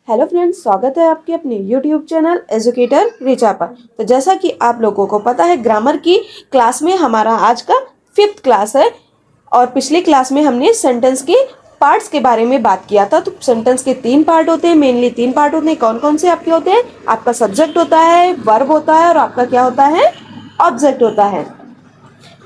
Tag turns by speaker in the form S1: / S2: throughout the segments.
S1: Hello friends, स्वागत है आपके अपने यूट्यूब चैनल एजुकेटर रिचा पर। तो जैसा कि आप लोगों को पता है, ग्रामर की क्लास में हमारा आज का 5th क्लास है और पिछली क्लास में हमने सेंटेंस के पार्ट्स के बारे में बात किया था। तो सेंटेंस के 3 पार्ट होते हैं, मेनली 3 पार्ट होते हैं। कौन कौन से आपके होते हैं? आपका सब्जेक्ट होता है, वर्ब होता है और आपका क्या होता है? ऑब्जेक्ट होता है।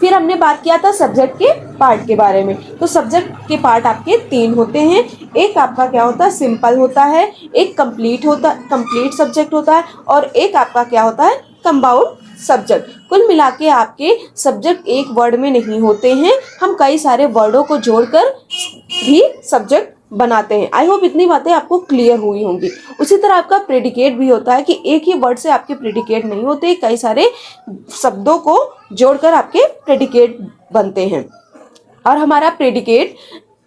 S1: फिर हमने बात किया था सब्जेक्ट के पार्ट के बारे में। तो सब्जेक्ट के पार्ट आपके 3 होते हैं। एक आपका क्या होता है? सिंपल होता है, एक कंप्लीट सब्जेक्ट होता है और एक आपका क्या होता है? Compound subject. कुल मिला के आपके सब्जेक्ट एक वर्ड में नहीं होते हैं, हम कई सारे वर्डों को जोड़कर भी सब्जेक्ट बनाते हैं। आई होप इतनी बातें आपको क्लियर हुई होंगी। उसी तरह आपका प्रेडिकेट भी होता है कि एक ही वर्ड से आपके प्रेडिकेट नहीं होते, कई सारे शब्दों को जोड़कर आपके प्रेडिकेट बनते हैं। और हमारा प्रेडिकेट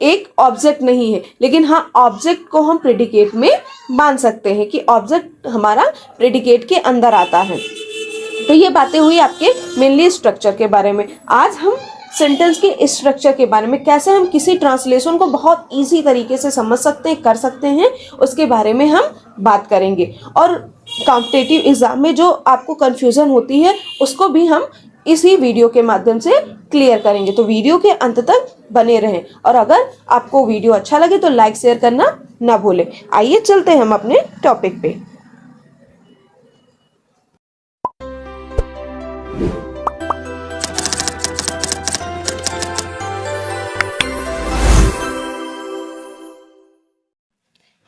S1: एक ऑब्जेक्ट नहीं है, लेकिन हाँ, ऑब्जेक्ट को हम प्रेडिकेट में मान सकते हैं कि ऑब्जेक्ट हमारा प्रेडिकेट के अंदर आता है। तो ये बातें हुई आपके मेनली स्ट्रक्चर के बारे में। आज हम सेंटेंस के स्ट्रक्चर के बारे में, कैसे हम किसी ट्रांसलेशन को बहुत इजी तरीके से समझ सकते हैं, कर सकते हैं, उसके बारे में हम बात करेंगे। और कॉम्पिटिटिव एग्जाम में जो आपको कंफ्यूजन होती है उसको भी हम इसी वीडियो के माध्यम से क्लियर करेंगे। तो वीडियो के अंत तक बने रहें और अगर आपको वीडियो अच्छा लगे तो लाइक शेयर करना ना भूलें। आइए चलते हैं हम अपने टॉपिक पे।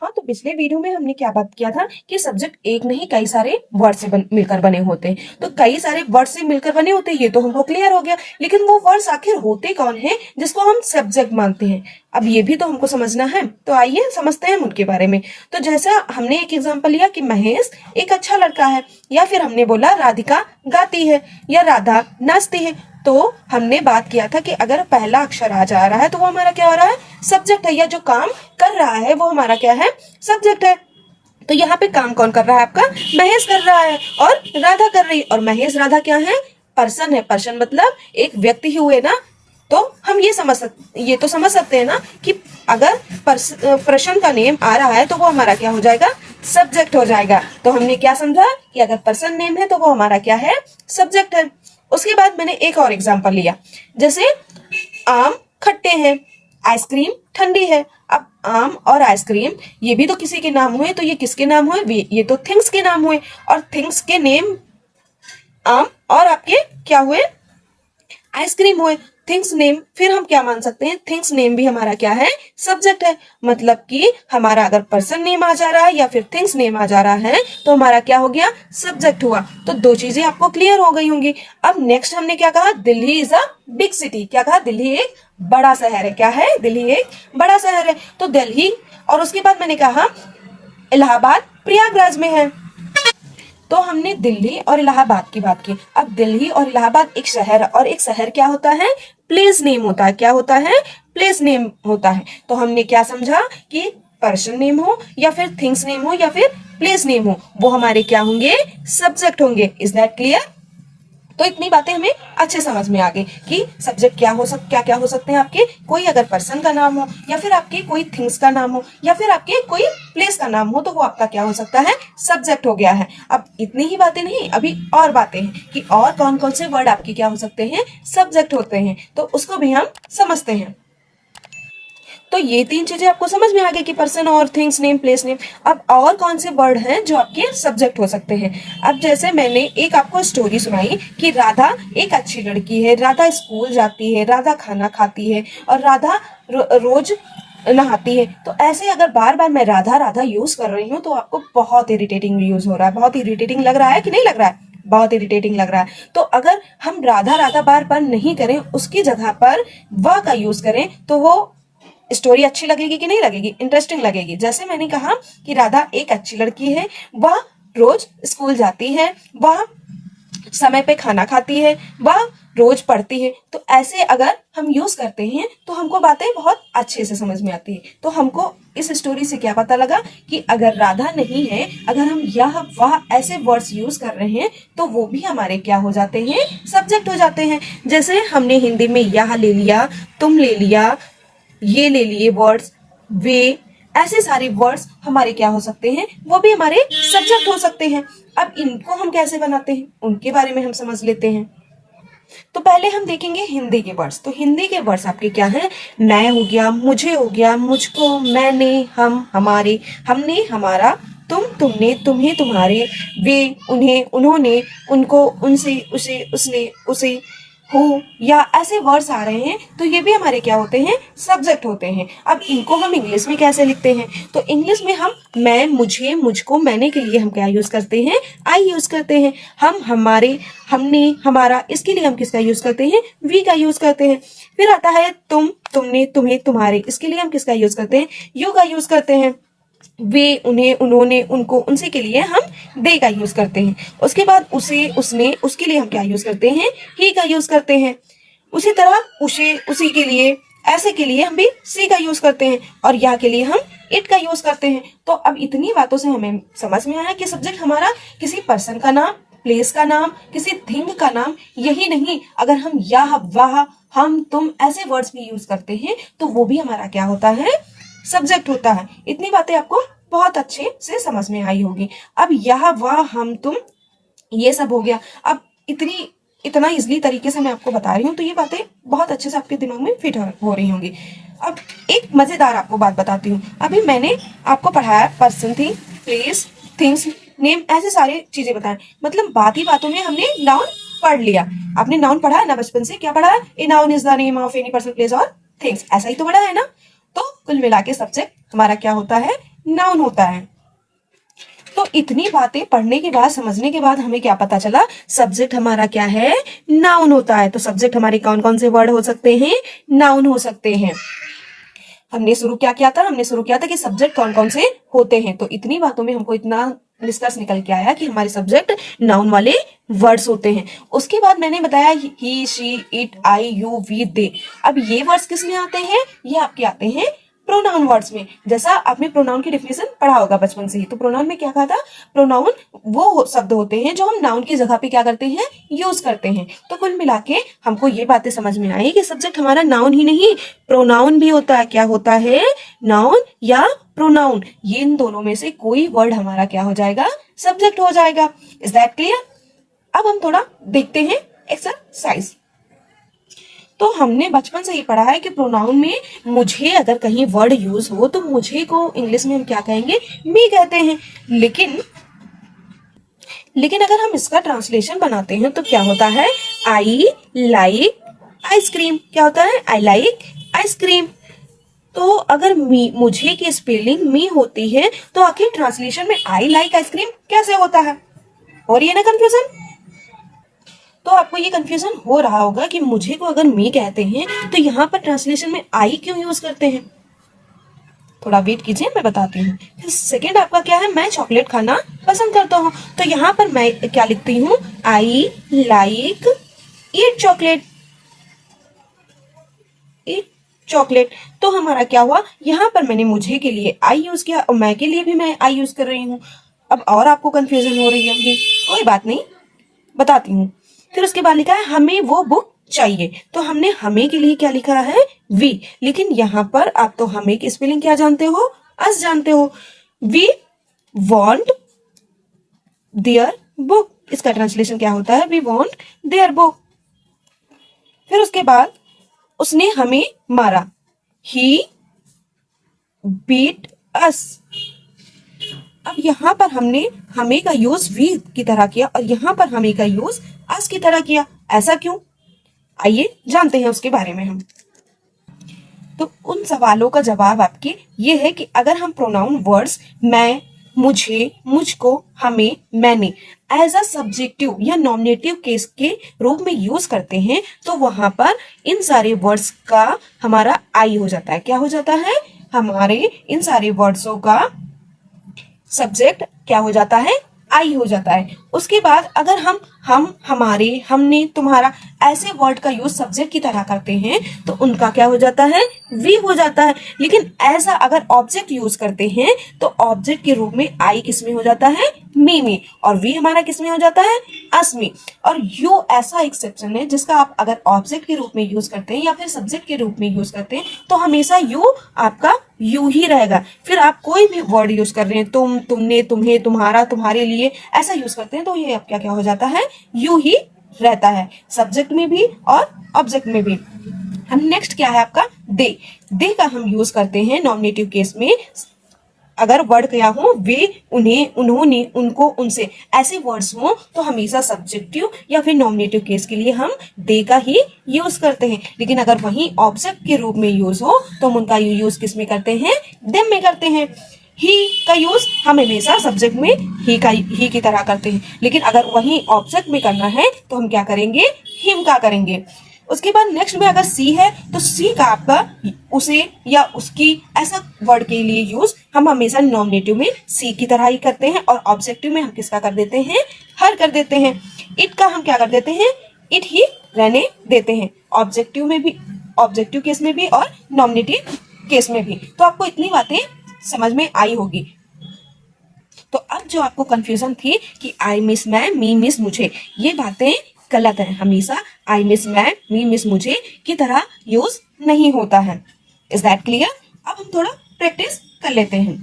S1: हाँ, तो पिछले वीडियो में हमने क्या बात किया था कि सब्जेक्ट एक नहीं कई सारे वर्ड से मिलकर बने होते हैं। तो कई सारे वर्ड से मिलकर बने होते हैं, ये तो हमको क्लियर हो गया। लेकिन वो वर्ड्स आखिर होते कौन है जिसको हम सब्जेक्ट मानते हैं? अब ये भी तो हमको समझना है। तो आइए समझते हैं उनके बारे में। तो जैसा हमने एक एग्जाम्पल लिया कि महेश एक अच्छा लड़का है, या फिर हमने बोला राधिका गाती है या राधा नाचती है। तो हमने बात किया था कि अगर पहला अक्षर आ जा रहा है तो वो हमारा क्या हो रहा है? सब्जेक्ट है, या जो काम कर रहा है वो हमारा क्या है? सब्जेक्ट है। तो यहाँ पे काम कौन कर रहा है? आपका महेश कर रहा है और राधा कर रही है। और महेश राधा क्या है? पर्सन है। पर्सन मतलब एक व्यक्ति ही हुए ना। तो हम ये तो समझ सकते हैं ना कि अगर पर्सन का नेम आ रहा है तो वो हमारा क्या हो जाएगा? सब्जेक्ट हो जाएगा। तो हमने क्या समझा कि अगर पर्सन नेम है तो वो हमारा क्या है? सब्जेक्ट है। उसके बाद मैंने एक और एग्जांपल लिया, जैसे आम खट्टे हैं, आइसक्रीम ठंडी है। अब आम और आइसक्रीम ये भी तो किसी के नाम हुए, तो ये किसके नाम हुए? ये तो थिंग्स के नाम हुए। और थिंग्स के नेम आम और आपके क्या हुए? आइसक्रीम हुए। थिंग्स नेम फिर हम क्या मान सकते हैं? थिंग्स नेम भी हमारा क्या है? सब्जेक्ट है। मतलब कि हमारा अगर पर्सन नेम आ जा रहा है या फिर थिंग्स नेम आ जा रहा है तो हमारा क्या हो गया? सब्जेक्ट हुआ। तो 2 चीजें आपको क्लियर हो गई होंगी। अब नेक्स्ट हमने क्या कहा? Delhi is a big city. क्या कहा? दिल्ली एक बड़ा शहर है। क्या है? दिल्ली एक बड़ा शहर है। तो दिल्ली, और उसके बाद मैंने कहा इलाहाबाद प्रयागराज में है। तो हमने दिल्ली और इलाहाबाद की बात की। अब दिल्ली और इलाहाबाद एक शहर, और एक शहर क्या होता है? प्लेस नेम होता है। क्या होता है? प्लेस नेम होता है। तो हमने क्या समझा कि पर्सन नेम हो या फिर थिंग्स नेम हो या फिर प्लेस नेम हो, वो हमारे क्या होंगे? सब्जेक्ट होंगे। Is that clear? तो इतनी बातें हमें अच्छे समझ में आ गई कि सब्जेक्ट क्या हो सकते हैं आपके? कोई अगर पर्सन का नाम हो, या फिर आपके कोई थिंग्स का नाम हो, या फिर आपके कोई प्लेस का नाम हो, तो वो आपका क्या हो सकता है? सब्जेक्ट हो गया है। अब इतनी ही बातें नहीं, अभी और बातें हैं कि और कौन कौन से वर्ड आपके क्या हो सकते हैं? सब्जेक्ट होते हैं। तो उसको भी हम समझते हैं। तो ये 3 चीजें आपको समझ में आ गई कि पर्सन और थिंग्स नेम, प्लेस नेम। अब और कौन से वर्ड हैं जो आपके सब्जेक्ट हो सकते हैं? अब जैसे मैंने एक आपको स्टोरी सुनाई कि राधा एक अच्छी लड़की है, राधा स्कूल जाती है, राधा खाना खाती है और राधा रोज नहाती है। तो ऐसे अगर बार बार मैं राधा राधा यूज कर रही हूँ तो आपको बहुत इरिटेटिंग यूज हो रहा है। बहुत इरिटेटिंग लग रहा है कि नहीं लग रहा है? बहुत इरिटेटिंग लग रहा है। तो अगर हम राधा राधा बार बार नहीं करें, उसकी जगह पर वह का यूज करें, तो वो स्टोरी अच्छी लगेगी कि नहीं लगेगी? इंटरेस्टिंग लगेगी। जैसे मैंने कहा कि राधा एक अच्छी लड़की है, वह रोज स्कूल जाती है, वह समय पे खाना खाती है, वह रोज पढ़ती है। तो ऐसे अगर हम यूज करते हैं तो हमको बातें बहुत अच्छे से समझ में आती है। तो हमको इस स्टोरी से क्या पता लगा कि अगर राधा नहीं है, अगर हम यह वह ऐसे वर्ड्स यूज कर रहे हैं तो वो भी हमारे क्या हो जाते हैं? सब्जेक्ट हो जाते हैं। जैसे हमने हिंदी में यह ले लिया, तुम ले लिया, ये ले लिए वर्ड्स, वे, ऐसे सारे वर्ड्स हमारे क्या हो सकते हैं, वो भी हमारे सब्जेक्ट हो सकते हैं। अब इनको हम कैसे बनाते हैं उनके बारे में हम समझ लेते हैं। तो पहले हम देखेंगे हिंदी के वर्ड्स। तो हिंदी के वर्ड्स आपके क्या है, मैं हो गया, मुझे हो गया, मुझको, मैंने, हम, हमारे, हमने, हमारा, तुम, तुमने, तुम्हें, तुम्हारे, वे, उन्हें, उन्होंने, उनको, उनसे, उसे, उसने, उसे, हो, या ऐसे वर्ड्स आ रहे हैं तो ये भी हमारे क्या होते हैं, सब्जेक्ट होते हैं। अब इनको हम इंग्लिश में कैसे लिखते हैं, तो इंग्लिश में हम मैं, मुझे, मुझको, मैंने के लिए हम क्या यूज करते हैं, आई यूज करते हैं। हम, हमारे, हमने, हमारा, इसके लिए हम किसका यूज करते हैं, वी का यूज करते हैं। फिर आता है तुम, तुमने, तुम्हें, तुम्हारे, इसके लिए हम किसका यूज करते हैं, यू का यूज करते हैं। वे, उन्हें, उन्होंने, उनको, उनसे के लिए हम दे का यूज करते हैं। उसके बाद उसे, उसने, उसके लिए हम क्या यूज करते हैं, ही का यूज करते हैं। उसी तरह उसे, उसी के लिए, ऐसे के लिए हम भी सी का यूज करते हैं, और या के लिए हम इट का यूज करते हैं। तो अब इतनी बातों से हमें समझ में आया कि सब्जेक्ट हमारा किसी पर्सन का नाम, प्लेस का नाम, किसी थिंग का नाम, यही नहीं, अगर हम यह, वह, हम, तुम ऐसे वर्ड्स भी यूज करते हैं तो वो भी हमारा क्या होता है, सब्जेक्ट होता है। इतनी बातें आपको बहुत अच्छे से समझ में आई होगी। अब यह, वह, हम, तुम, ये सब हो गया। अब इतना इजली तरीके से मैं आपको बता रही हूँ तो ये बातें बहुत अच्छे से आपके दिमाग में फिट हो रही होंगी। अब एक मजेदार आपको बात बताती हूँ। अभी मैंने आपको पढ़ाया person, thing, place, things, name, ऐसे सारे चीजें बताएं। मतलब बात ही बातों में हमने नाउन पढ़ लिया। आपने नाउन पढ़ा है ना बचपन से, क्या पढ़ा है, a noun is the name of any person, place और थिंग्स, ऐसा ही तो पढ़ा है ना। तो कुल मिला के सब्जेक्ट हमारा क्या होता है, नाउन होता है। तो इतनी बातें पढ़ने के बाद, समझने के बाद हमें क्या पता चला, सब्जेक्ट हमारा क्या है, नाउन होता है। तो सब्जेक्ट हमारे कौन कौन से वर्ड हो सकते हैं, नाउन हो सकते हैं। हमने शुरू क्या किया था, हमने शुरू किया था कि सब्जेक्ट कौन कौन से होते हैं। तो इतनी बातों में हमको इतना निष्कर्ष निकल के आया कि हमारे सब्जेक्ट नाउन वाले वर्ड्स होते हैं। उसके बाद मैंने बताया he, she, it, I, you, we, they. अब ये वर्ड्स किस में आते हैं, ये आपके आते हैं प्रोनाउन वर्ड्स में। जैसा आपने प्रोनाउन की डिफिनेशन पढ़ा होगा बचपन से ही, तो प्रोनाउन में क्या कहा था, प्रोनाउन वो शब्द होते हैं जो हम नाउन की जगह पे क्या करते हैं, यूज करते हैं। तो कुल मिला के हमको ये बातें समझ में आई कि सब्जेक्ट हमारा नाउन ही नहीं, प्रोनाउन भी होता है। क्या होता है, नाउन या प्रोनाउन, ये इन दोनों में से कोई वर्ड हमारा क्या हो जाएगा, सब्जेक्ट हो जाएगा। Is that clear. अब हम थोड़ा देखते हैं एक्सरसाइज। तो हमने बचपन से ही पढ़ा है कि प्रोनाउन में मुझे अगर कहीं वर्ड यूज हो तो मुझे को इंग्लिश में हम क्या कहेंगे, मी कहते हैं। लेकिन अगर हम इसका ट्रांसलेशन बनाते हैं तो क्या होता है, आई लाइक आइसक्रीम। क्या होता है, आई लाइक आइसक्रीम। तो अगर मुझे की स्पेलिंग मी होती है तो आखिर ट्रांसलेशन में आई लाइक आइसक्रीम कैसे होता है, और ये ना कंफ्यूजन। तो आपको ये कंफ्यूजन हो रहा होगा कि मुझे को अगर मी कहते हैं तो यहाँ पर ट्रांसलेशन में आई क्यों यूज करते हैं। थोड़ा वेट कीजिए, मैं बताती हूँ। फिर सेकेंड आपका क्या है, मैं चॉकलेट खाना पसंद करता हूँ। तो यहाँ पर मैं क्या लिखती हूँ, I like eat chocolate, eat chocolate. तो हमारा क्या हुआ, यहाँ पर मैंने मुझे के लिए आई यूज किया और मैं के लिए भी मैं आई यूज कर रही हूँ। अब और आपको कंफ्यूजन हो रही है, कोई बात नहीं, बताती हूँ। फिर उसके बाद लिखा है हमें वो बुक चाहिए। तो हमने हमें के लिए क्या लिखा है, वी। लेकिन यहाँ पर आप तो हमें की स्पेलिंग क्या जानते हो, अस जानते हो। वी वॉन्ट देयर बुक, इसका ट्रांसलेशन क्या होता है, वी वॉन्ट देयर बुक। फिर उसके बाद उसने हमें मारा, ही बीट अस। अब यहाँ पर हमने हमें का यूज वी की तरह किया और यहाँ पर हमें का यूज अस की तरह किया। ऐसा क्यों, आइए जानते हैं उसके बारे में हम। तो उन सवालों का जवाब आपके ये है कि अगर हम प्रोनाउन वर्ड्स मैं, मुझे, मुझको, हमें, मैंने एज अ सब्जेक्टिव या नॉमिनेटिव केस के रूप में यूज करते हैं तो वहां पर इन सारे वर्ड्स का हमारा आई हो जाता है। क्या हो जाता है, हमारे इन सारे वर्ड्सों का सब्जेक्ट क्या हो जाता है, आई हो जाता है। उसके बाद अगर हम, हमारे, हमने, तुम्हारा ऐसे वर्ड का यूज सब्जेक्ट की तरह करते हैं तो उनका क्या हो जाता है, वी हो जाता है। लेकिन ऐसा अगर ऑब्जेक्ट यूज करते हैं तो ऑब्जेक्ट के रूप में आई किस में हो जाता है, मी में, और वी हमारा किस में हो जाता है, अस में। और यू ऐसा एक्सेप्शन है जिसका आप अगर ऑब्जेक्ट के रूप में यूज करते हैं या फिर सब्जेक्ट के रूप में यूज करते हैं तो हमेशा यू आपका यू ही रहेगा। फिर आप कोई भी वर्ड यूज कर रहे हैं, तुम, तुमने, तुम्हें, तुम्हारा, तुम्हारे लिए, ऐसा यूज करते हैं तो ये आपका क्या हो जाता है, यू ही रहता है, सब्जेक्ट में भी और ऑब्जेक्ट में भी। हम नेक्स्ट क्या है आपका दे का हम यूज करते हैं नॉमिनेटिव केस में। अगर वर्ड क्या हो, वे, उन्हें, उन्होंने, उनको, उनसे, ऐसे वर्ड्स हो तो हमेशा सब्जेक्टिव या फिर नॉमिनेटिव केस के लिए हम दे का ही यूज करते हैं। लेकिन अगर वही ऑब्जेक्ट के रूप में यूज हो तो हम उनका यूज किस में करते हैं, देम में करते हैं। ही का यूज हम हमेशा सब्जेक्ट में ही की तरह करते हैं, लेकिन अगर वही ऑब्जेक्ट में करना है तो हम क्या करेंगे, हिम का करेंगे। उसके बाद नेक्स्ट में अगर सी है तो सी का आपका उसे या उसकी ऐसा वर्ड के लिए यूज हम हमेशा नॉमिनेटिव में सी की तरह ही करते हैं, और ऑब्जेक्टिव में हम किसका कर देते हैं, हर कर देते हैं। इट का हम क्या कर देते हैं, इट ही रहने देते हैं, ऑब्जेक्टिव में भी, ऑब्जेक्टिव केस में भी और नॉमिनेटिव केस में भी। तो आपको इतनी बातें समझ में आई होगी। तो अब जो आपको कंफ्यूजन थी कि आई मिस मैं, मी मिस मुझे, ये बातें गलत है। हमेशा आई मिस मैं, मी मिस मुझे की तरह यूज नहीं होता है। Is that clear? अब हम थोड़ा प्रैक्टिस कर लेते हैं।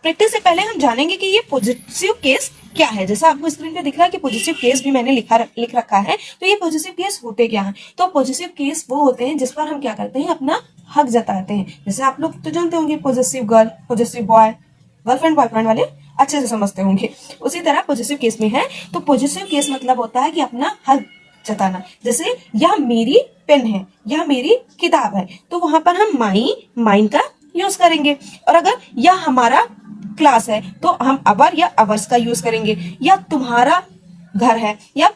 S1: प्रैक्टिस से पहले हम जानेंगे कि ये पॉजिटिव केस क्या है। जैसा आपको स्क्रीन पे दिख रहा है कि पॉजिटिव केस भी मैंने लिख रखा है। तो ये पॉजिटिव केस होते क्या हैं? तो पॉजिटिव केस वो होते हैं जिस पर हम क्या करते हैं, अपना हक जताते हैं। जैसे आप लोग तो जानते होंगे positive girl, positive boy, girlfriend boyfriend वाले अच्छे से समझते होंगे। उसी तरह पॉजिटिव केस में है। तो पॉजिटिव केस मतलब होता है कि अपना हक जताना। जैसे यह मेरी पेन है, यह मेरी किताब है, तो वहां पर हम माइन का यूज करेंगे। और अगर यह हमारा क्लास है तो हम अवर या अवर्स का यूज करेंगे। या तुम्हारा घर है या,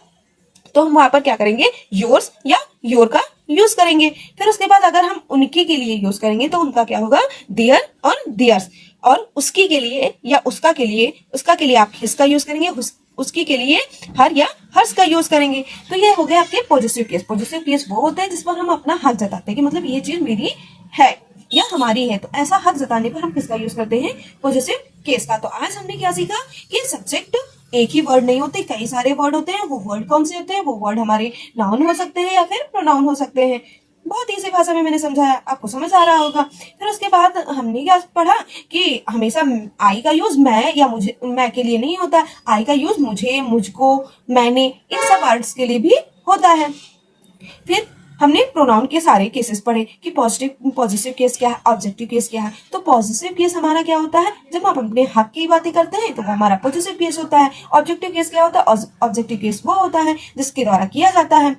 S1: तो हम वहां पर क्या करेंगे, योर्स या योर का यूज करेंगे। फिर उसके बाद अगर हम उनकी के लिए यूज करेंगे तो उनका क्या होगा, देयर और देयर्स। और उसकी के लिए या उसका के लिए आप हिज का यूज करेंगे, उसकी के लिए हर या हर्ष का यूज करेंगे। तो ये हो गए आपके पॉजिटिव केस। पॉजिटिव केस वो होते हैं जिस पर हम अपना हक जताते हैं कि मतलब ये चीज मेरी है या हमारी है। तो ऐसा हक जताने पर हम किसका यूज करते हैं, पॉजिटिव केस का। तो आज हमने क्या सीखा कि सब्जेक्ट एक ही वर्ड नहीं होते, कई सारे वर्ड होते हैं। वो वर्ड कौन से होते हैं, वो वर्ड हमारे नाउन हो सकते हैं या फिर प्रोनाउन हो सकते हैं। बहुत इसी भाषा में मैंने समझाया, आपको समझ आ रहा होगा। फिर उसके बाद हमने क्या पढ़ा कि हमेशा आई का यूज मैं या मुझे, मैं के लिए नहीं होता। आई का यूज मुझे, मुझको, मैंने, इन सब वर्ड्स के लिए भी होता है। फिर हमने प्रोनाउन के सारे केसेस पढ़े कि पॉजिटिव केस क्या है, ऑब्जेक्टिव केस क्या है। तो पॉजिटिव केस हमारा क्या होता है, जब हम अपने हक की बातें करते हैं तो वो हमारा पॉजिटिव केस होता है। ऑब्जेक्टिव केस क्या होता है, ऑब्जेक्टिव केस वो होता है जिसके द्वारा किया जाता है।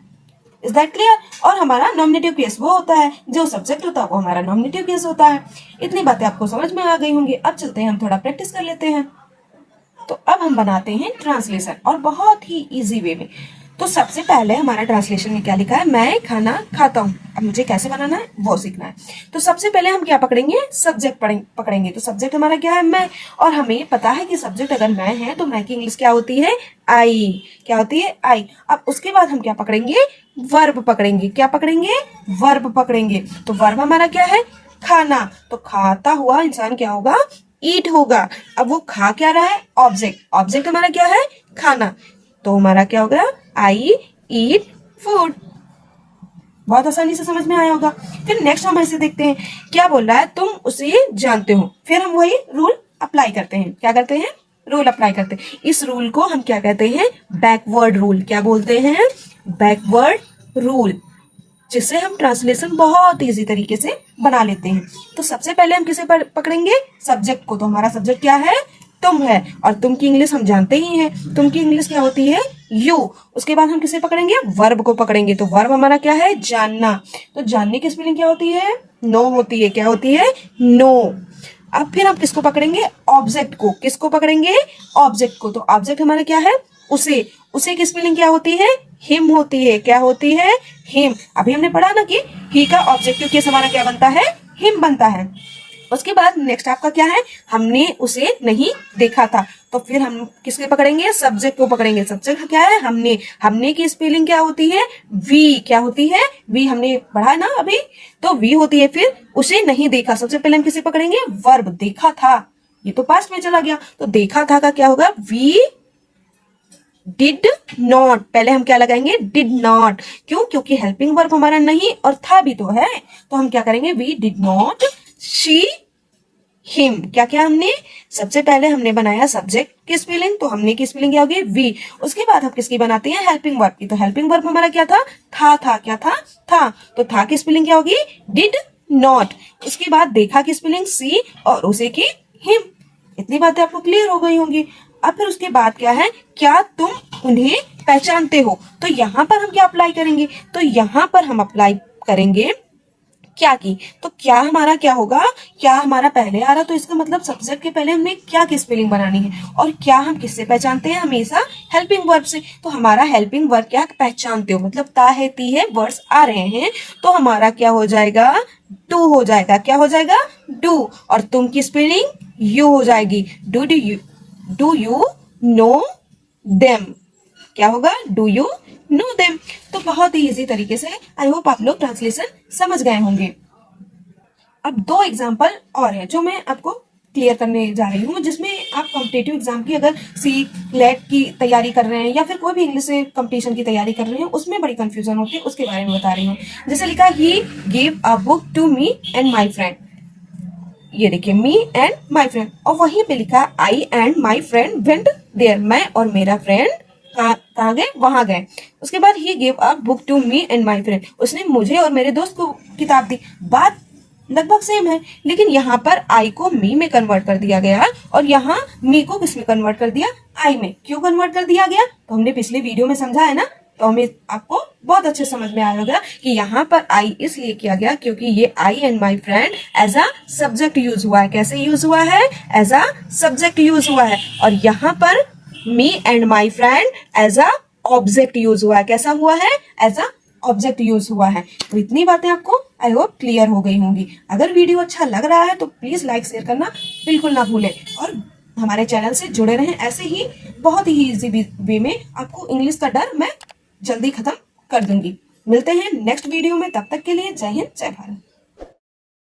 S1: Is that clear? और हमारा नॉमिनेटिव केस वो होता है, जो सब्जेक्ट होता है वो हमारा नॉमिनेटिव केस होता है। इतनी बातें आपको समझ में आ गई होंगी। अब चलते हैं, हम थोड़ा प्रैक्टिस कर लेते हैं। तो अब हम बनाते हैं ट्रांसलेशन, और बहुत ही इजी वे में। तो सबसे पहले हमारा ट्रांसलेशन में क्या लिखा है, मैं खाना खाता हूँ। अब मुझे कैसे बनाना है वो सीखना है। तो सबसे पहले हम क्या पकड़ेंगे, सब्जेक्ट पकड़ेंगे। तो सब्जेक्ट हमारा क्या है, मैं। और हमें पता है कि सब्जेक्ट अगर मैं है तो मैं की इंग्लिश क्या होती है, आई। क्या होती है, आई। अब उसके बाद हम क्या पकड़ेंगे, वर्ब पकड़ेंगे। क्या पकड़ेंगे, वर्ब पकड़ेंगे। तो वर्ब हमारा क्या है, खाना। तो खाता हुआ इंसान क्या होगा, ईट होगा। अब वो खा क्या रहा है, ऑब्जेक्ट हमारा क्या है, खाना। तो हमारा क्या होगा, आई ईट फूड। बहुत आसानी से समझ में आया होगा। फिर नेक्स्ट हम ऐसे देखते हैं, क्या बोल रहा है, तुम उसे जानते हो। फिर हम वही रूल अप्लाई करते हैं। क्या करते हैं, रूल अप्लाई करते हैं। इस रूल को हम क्या कहते हैं, बैकवर्ड रूल। क्या बोलते हैं, बैकवर्ड रूल, जिससे हम ट्रांसलेशन बहुत इजी तरीके से बना लेते हैं। तो सबसे पहले हम किसे पकड़ेंगे, सब्जेक्ट को। तो हमारा सब्जेक्ट क्या है, तुम है। और तुम की इंग्लिश हम जानते ही हैं, तुम की इंग्लिश क्या होती है, यू। उसके बाद हम किसे पकड़ेंगे, वर्ब को पकड़ेंगे। तो वर्ब हमारा क्या है, जानना। तो जानने की स्पेलिंग क्या होती है, नो होती है। क्या होती है, नो। अब फिर हम किसको पकड़ेंगे, ऑब्जेक्ट को। किसको पकड़ेंगे, ऑब्जेक्ट को। तो ऑब्जेक्ट हमारा क्या है, उसे की स्पेलिंग क्या होती है, हिम होती है। क्या होती है, हिम। अभी हमने पढ़ा ना कि ही का ऑब्जेक्टिव केस हमारा क्या बनता है, हिम बनता है। उसके बाद नेक्स्ट आपका क्या है, हमने उसे नहीं देखा था। तो फिर हम किसके पकड़ेंगे, सब्जेक्ट को पकड़ेंगे। सब्जेक्ट क्या है, हमने की स्पेलिंग क्या होती है, वी। क्या होती है, वी। हमने पढ़ा ना अभी, तो वी होती है। फिर उसे नहीं देखा, सबसे पहले हम किसे पकड़ेंगे, वर्ब। देखा था, ये तो पास्ट में चला गया, तो देखा था का क्या होगा, वी डिड नॉट। पहले हम क्या लगाएंगे, डिड नॉट। क्यों, क्योंकि हेल्पिंग वर्ब हमारा नहीं और था भी तो है, तो हम क्या करेंगे, we did not see him. क्या क्या हमने, सबसे पहले हमने बनाया सब्जेक्ट की स्पेलिंग, तो हमने की स्पेलिंग क्या होगी, वी। उसके बाद हम किसकी बनाते हैं, हेल्पिंग वर्ब की। तो हेल्पिंग वर्ब हमारा क्या था, था क्या था। तो था की स्पेलिंग क्या होगी, डिड नॉट। उसके बाद देखा की स्पेलिंग सी और उसे की हिम। इतनी बातें आपको क्लियर हो गई होंगी। अब फिर उसके बाद क्या है, क्या तुम उन्हें पहचानते हो। तो यहाँ पर हम क्या अप्लाई करेंगे, तो यहाँ पर हम अप्लाई करेंगे क्या की। तो क्या हमारा क्या होगा, क्या हमारा पहले आ रहा, तो इसका मतलब सब्जेक्ट के पहले हमें क्या की स्पेलिंग बनानी है। और क्या हम किससे पहचानते हैं, हमेशा हेल्पिंग वर्ब से। तो हमारा हेल्पिंग वर्ब क्या, पहचानते हो, मतलब ता है ती है वर्ड्स आ रहे हैं, तो हमारा क्या हो जाएगा, डू हो जाएगा। क्या हो जाएगा, डू। और तुम की स्पेलिंग यू हो जाएगी। Do you know them. क्या होगा, डू यू नो देम। तो बहुत ही इजी तरीके से आई होप आप लोग ट्रांसलेशन समझ गए होंगे। अब दो एग्जांपल और है जो मैं आपको क्लियर करने जा रही हूँ, जिसमें आप कॉम्पिटेटिव एग्जाम की अगर सी लेट की तैयारी कर रहे हैं या फिर कोई भी इंग्लिश से कंपटीशन की तैयारी कर रहे हैं, उसमें बड़ी कंफ्यूजन होती है, उसके बारे में बता रही हूँ। जैसे लिखा, he give a book to me and my friend. ये देखिए, मी एंड माई फ्रेंड, और वहीं पे लिखा, I and my friend went there. मैं और मेरा फ्रेंड कहाँ गए, वहां गए। उसके बाद he give a book to me and my friend, उसने मुझे और मेरे दोस्त को किताब दी। बात लगभग सेम है, लेकिन यहाँ पर आई को मी में कन्वर्ट कर दिया गया और यहाँ मी को किस में कन्वर्ट कर दिया, आई में। क्यों कन्वर्ट कर दिया गया, तो हमने पिछले वीडियो में समझा है ना, तो हमें आपको बहुत अच्छे समझ में आया होगा कि यहाँ पर आई इसलिए किया गया क्योंकि ये I and my friend as a subject use हुआ है। कैसे यूज हुआ है, एज अ सब्जेक्ट यूज हुआ है। और यहाँ पर me and my friend as a object use हुआ है। कैसा हुआ है, एज अ ऑब्जेक्ट यूज हुआ है। तो इतनी बातें आपको आई होप क्लियर हो गई होंगी। अगर वीडियो अच्छा लग रहा है तो प्लीज लाइक शेयर करना बिल्कुल ना भूलें, और हमारे चैनल से जुड़े रहें। ऐसे ही बहुत ही इजी वे में आपको इंग्लिश का डर मैं जल्दी खत्म कर दूंगी। मिलते हैं नेक्स्ट वीडियो में, तब तक के लिए जय हिंद जय भारत।